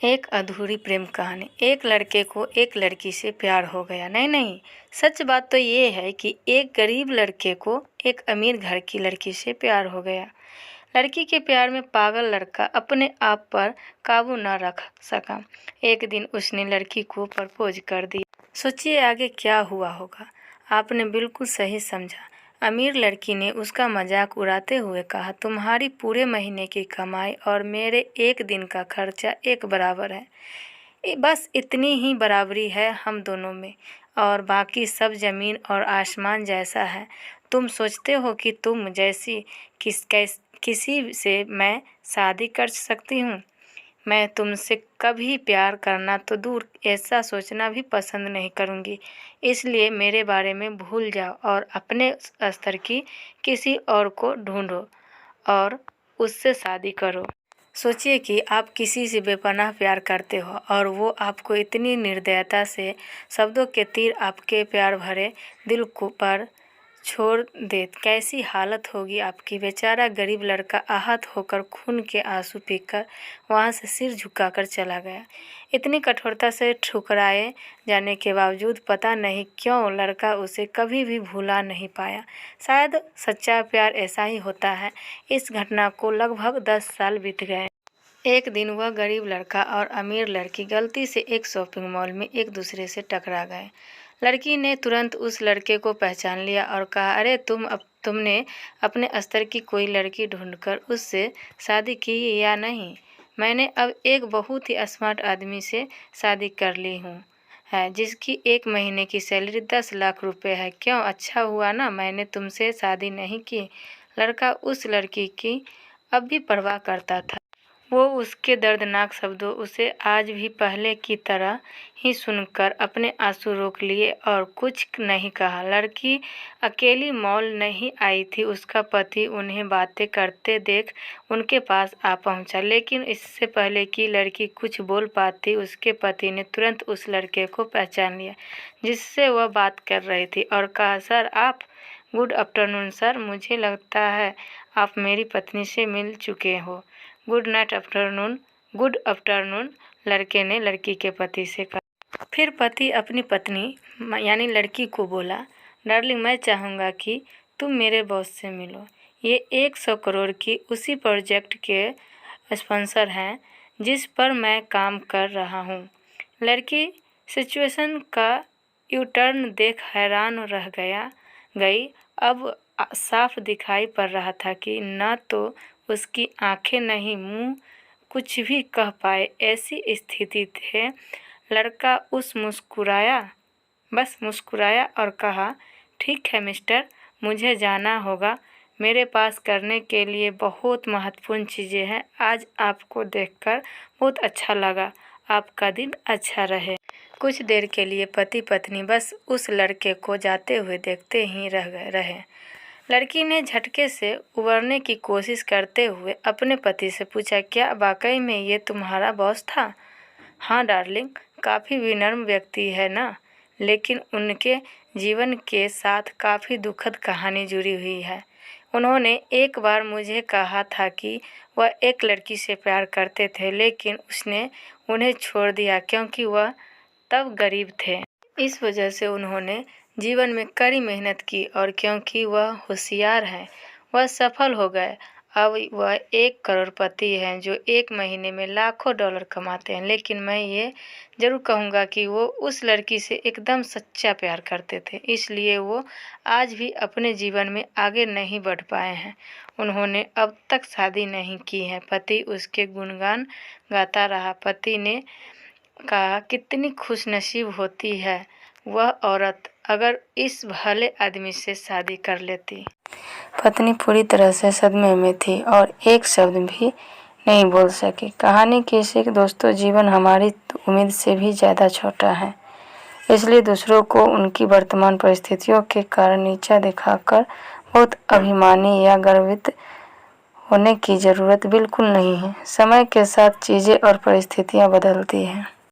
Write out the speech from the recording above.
एक अधूरी प्रेम कहानी। एक लड़के को एक लड़की से प्यार हो गया। नहीं, सच बात तो ये है कि एक गरीब लड़के को एक अमीर घर की लड़की से प्यार हो गया। लड़की के प्यार में पागल लड़का अपने आप पर काबू न रख सका। एक दिन उसने लड़की को प्रपोज कर दिया। सोचिए आगे क्या हुआ होगा। आपने बिल्कुल सही समझा। अमीर लड़की ने उसका मजाक उड़ाते हुए कहा, तुम्हारी पूरे महीने की कमाई और मेरे एक दिन का खर्चा एक बराबर है। बस इतनी ही बराबरी है हम दोनों में, और बाकी सब ज़मीन और आसमान जैसा है। तुम सोचते हो कि तुम जैसी किसी से मैं शादी कर सकती हूँ? मैं तुमसे कभी प्यार करना तो दूर, ऐसा सोचना भी पसंद नहीं करूँगी। इसलिए मेरे बारे में भूल जाओ और अपने स्तर की किसी और को ढूंढो और उससे शादी करो। सोचिए कि आप किसी से बेपनाह प्यार करते हो और वो आपको इतनी निर्दयता से शब्दों के तीर आपके प्यार भरे दिल को पर छोड़ दे। कैसी हालत होगी आपकी। बेचारा गरीब लड़का आहत होकर खून के आंसू पीकर वहाँ से सिर झुकाकर चला गया। इतनी कठोरता से ठुकराए जाने के बावजूद पता नहीं क्यों लड़का उसे कभी भी भुला नहीं पाया। शायद सच्चा प्यार ऐसा ही होता है। इस घटना को लगभग 10 साल बीत गए। एक दिन वह गरीब लड़का और अमीर लड़की गलती से एक शॉपिंग मॉल में एक दूसरे से टकरा गए। लड़की ने तुरंत उस लड़के को पहचान लिया और कहा, अरे तुमने अपने स्तर की कोई लड़की ढूंढकर उससे शादी की या नहीं? मैंने अब एक बहुत ही स्मार्ट आदमी से शादी कर ली है जिसकी एक महीने की सैलरी 10 लाख रुपए है। क्यों, अच्छा हुआ ना मैंने तुमसे शादी नहीं की। लड़का उस लड़की की अब भी परवाह करता था। वो उसके दर्दनाक शब्दों उसे आज भी पहले की तरह ही सुनकर अपने आंसू रोक लिए और कुछ नहीं कहा। लड़की अकेली मॉल नहीं आई थी। उसका पति उन्हें बातें करते देख उनके पास आ पहुंचा, लेकिन इससे पहले कि लड़की कुछ बोल पाती उसके पति ने तुरंत उस लड़के को पहचान लिया जिससे वह बात कर रही थी और कहा, सर आप। गुड आफ्टरनून सर, मुझे लगता है आप मेरी पत्नी से मिल चुके हो। Good night afternoon. Good afternoon, लड़के ने लड़की के पति से कहा। फिर पति अपनी पत्नी यानी लड़की को बोला, डार्लिंग मैं चाहूँगा कि तुम मेरे बॉस से मिलो। ये 100 करोड़ की उसी प्रोजेक्ट के स्पॉन्सर हैं जिस पर मैं काम कर रहा हूँ। लड़की सिचुएशन का यू टर्न देख हैरान रह गई। अब साफ दिखाई पड़ रहा था कि न तो उसकी आंखें नहीं मुंह कुछ भी कह पाए, ऐसी स्थिति थे। लड़का बस मुस्कुराया और कहा, ठीक है मिस्टर, मुझे जाना होगा। मेरे पास करने के लिए बहुत महत्वपूर्ण चीज़ें हैं। आज आपको देखकर बहुत अच्छा लगा। आपका दिन अच्छा रहे। कुछ देर के लिए पति पत्नी बस उस लड़के को जाते हुए देखते ही रहे। लड़की ने झटके से उबरने की कोशिश करते हुए अपने पति से पूछा, क्या वाकई में ये तुम्हारा बॉस था? हाँ डार्लिंग, काफ़ी विनम्र व्यक्ति है ना, लेकिन उनके जीवन के साथ काफ़ी दुखद कहानी जुड़ी हुई है। उन्होंने एक बार मुझे कहा था कि वह एक लड़की से प्यार करते थे, लेकिन उसने उन्हें छोड़ दिया क्योंकि वह तब गरीब थे। इस वजह से उन्होंने जीवन में कड़ी मेहनत की और क्योंकि वह होशियार हैं, वह सफल हो गए। अब वह 1 करोड़पति हैं जो एक महीने में लाखों डॉलर कमाते हैं। लेकिन मैं ये ज़रूर कहूँगा कि वो उस लड़की से एकदम सच्चा प्यार करते थे, इसलिए वो आज भी अपने जीवन में आगे नहीं बढ़ पाए हैं। उन्होंने अब तक शादी नहीं की है। पति उसके गुणगान गाता रहा। पति ने कहा, कितनी खुशनसीब होती है वह औरत अगर इस भले आदमी से शादी कर लेती। पत्नी पूरी तरह से सदमे में थी और एक शब्द भी नहीं बोल सकी। कहानी की सीख दोस्तों, जीवन हमारी उम्मीद से भी ज़्यादा छोटा है, इसलिए दूसरों को उनकी वर्तमान परिस्थितियों के कारण नीचा दिखाकर बहुत अभिमानी या गर्वित होने की ज़रूरत बिल्कुल नहीं है। समय के साथ चीज़ें और परिस्थितियाँ बदलती हैं।